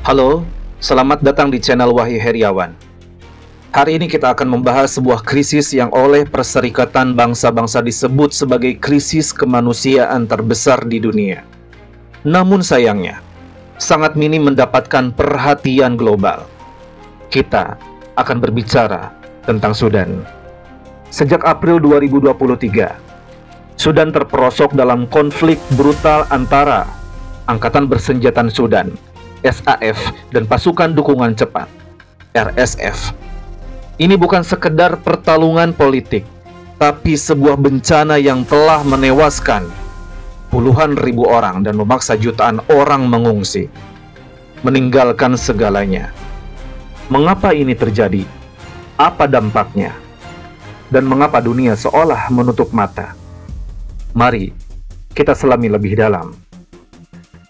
Halo, selamat datang di channel Wahyu Heriawan. Hari ini kita akan membahas sebuah krisis yang oleh Perserikatan Bangsa-Bangsa disebut sebagai krisis kemanusiaan terbesar di dunia. Namun sayangnya, sangat minim mendapatkan perhatian global. Kita akan berbicara tentang Sudan. Sejak April 2023, Sudan terperosok dalam konflik brutal antara Angkatan Bersenjata Sudan (SAF) dan Pasukan Dukungan Cepat (RSF). Ini bukan sekedar pertarungan politik, tapi sebuah bencana yang telah menewaskan puluhan ribu orang dan memaksa jutaan orang mengungsi, meninggalkan segalanya. Mengapa ini terjadi? Apa dampaknya? Dan mengapa dunia seolah menutup mata? Mari kita selami lebih dalam.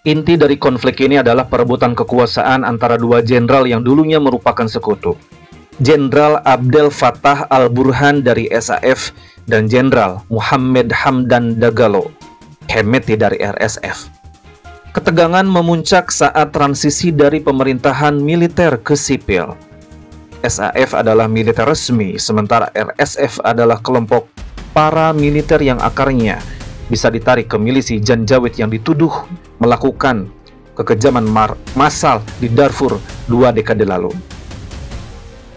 Inti dari konflik ini adalah perebutan kekuasaan antara dua jenderal yang dulunya merupakan sekutu. Jenderal Abdel Fattah al-Burhan dari SAF dan Jenderal Mohamed Hamdan Dagalo Hemeti dari RSF. Ketegangan memuncak saat transisi dari pemerintahan militer ke sipil. SAF adalah militer resmi, sementara RSF adalah kelompok paramiliter yang akarnya bisa ditarik ke milisi Janjaweed yang dituduh melakukan kekejaman massal di Darfur 2 dekade lalu.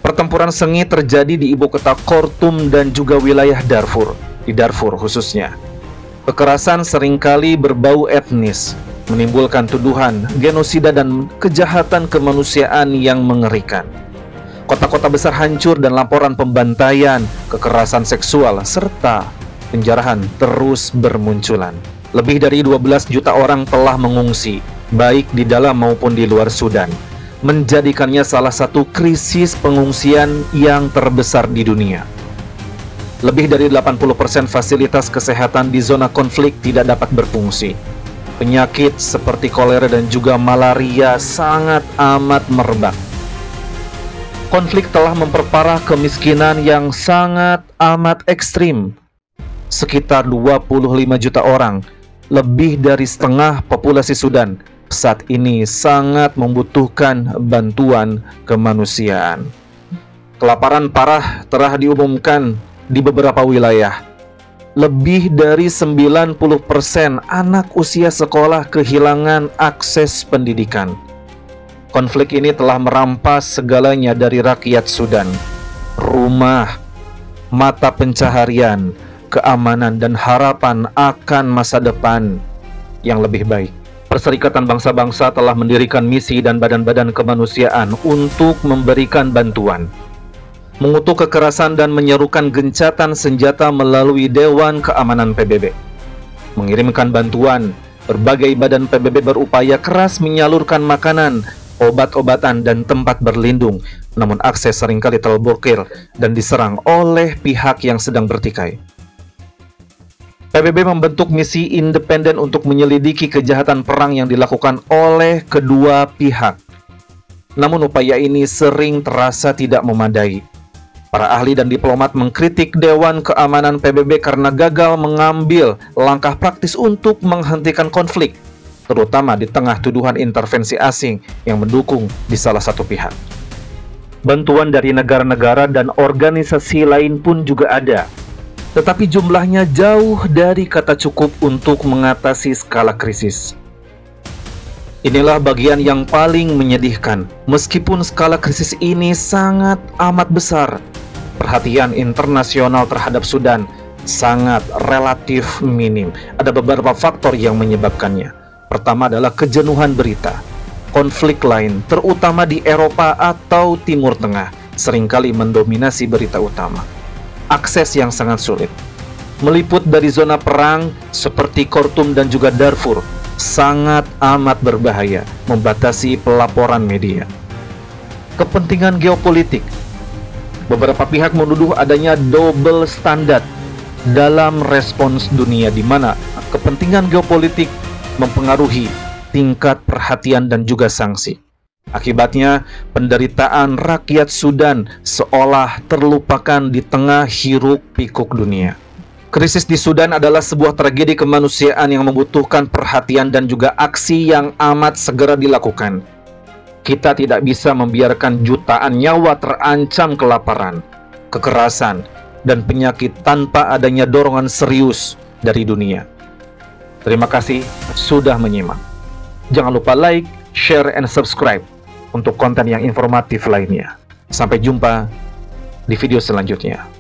Pertempuran sengit terjadi di ibu kota Khartoum dan juga wilayah Darfur, di Darfur khususnya. Kekerasan seringkali berbau etnis, menimbulkan tuduhan genosida dan kejahatan kemanusiaan yang mengerikan. Kota-kota besar hancur dan laporan pembantaian, kekerasan seksual, serta penjarahan terus bermunculan. Lebih dari 12 juta orang telah mengungsi, baik di dalam maupun di luar Sudan, menjadikannya salah satu krisis pengungsian yang terbesar di dunia. Lebih dari 80% fasilitas kesehatan di zona konflik tidak dapat berfungsi. Penyakit seperti kolera dan juga malaria sangat amat merebak. Konflik telah memperparah kemiskinan yang sangat amat ekstrim. Sekitar 25 juta orang, lebih dari setengah populasi Sudan, saat ini sangat membutuhkan bantuan kemanusiaan. Kelaparan parah telah diumumkan di beberapa wilayah. Lebih dari 90% anak usia sekolah kehilangan akses pendidikan. Konflik ini telah merampas segalanya dari rakyat Sudan. Rumah, mata pencaharian, keamanan, dan harapan akan masa depan yang lebih baik. Perserikatan Bangsa-Bangsa telah mendirikan misi dan badan-badan kemanusiaan untuk memberikan bantuan, mengutuk kekerasan dan menyerukan gencatan senjata melalui Dewan Keamanan PBB. Mengirimkan bantuan, berbagai badan PBB berupaya keras menyalurkan makanan, obat-obatan, dan tempat berlindung, namun akses seringkali terblokir dan diserang oleh pihak yang sedang bertikai. PBB membentuk misi independen untuk menyelidiki kejahatan perang yang dilakukan oleh kedua pihak. Namun upaya ini sering terasa tidak memadai. Para ahli dan diplomat mengkritik Dewan Keamanan PBB karena gagal mengambil langkah praktis untuk menghentikan konflik, terutama di tengah tuduhan intervensi asing yang mendukung di salah satu pihak. Bantuan dari negara-negara dan organisasi lain pun juga ada, tetapi jumlahnya jauh dari kata cukup untuk mengatasi skala krisis. Inilah bagian yang paling menyedihkan. Meskipun skala krisis ini sangat amat besar, perhatian internasional terhadap Sudan sangat relatif minim. Ada beberapa faktor yang menyebabkannya. Pertama adalah kejenuhan berita. Konflik lain, terutama di Eropa atau Timur Tengah, seringkali mendominasi berita utama. Akses yang sangat sulit. Meliput dari zona perang seperti Khartoum dan juga Darfur sangat amat berbahaya, membatasi pelaporan media. Kepentingan geopolitik. Beberapa pihak menuduh adanya double standard dalam respons dunia, di mana kepentingan geopolitik mempengaruhi tingkat perhatian dan juga sanksi. Akibatnya, penderitaan rakyat Sudan seolah terlupakan di tengah hiruk-pikuk dunia. Krisis di Sudan adalah sebuah tragedi kemanusiaan yang membutuhkan perhatian dan juga aksi yang amat segera dilakukan. Kita tidak bisa membiarkan jutaan nyawa terancam kelaparan, kekerasan, dan penyakit tanpa adanya dorongan serius dari dunia. Terima kasih sudah menyimak. Jangan lupa like, share, and subscribe untuk konten yang informatif lainnya. Sampai jumpa di video selanjutnya.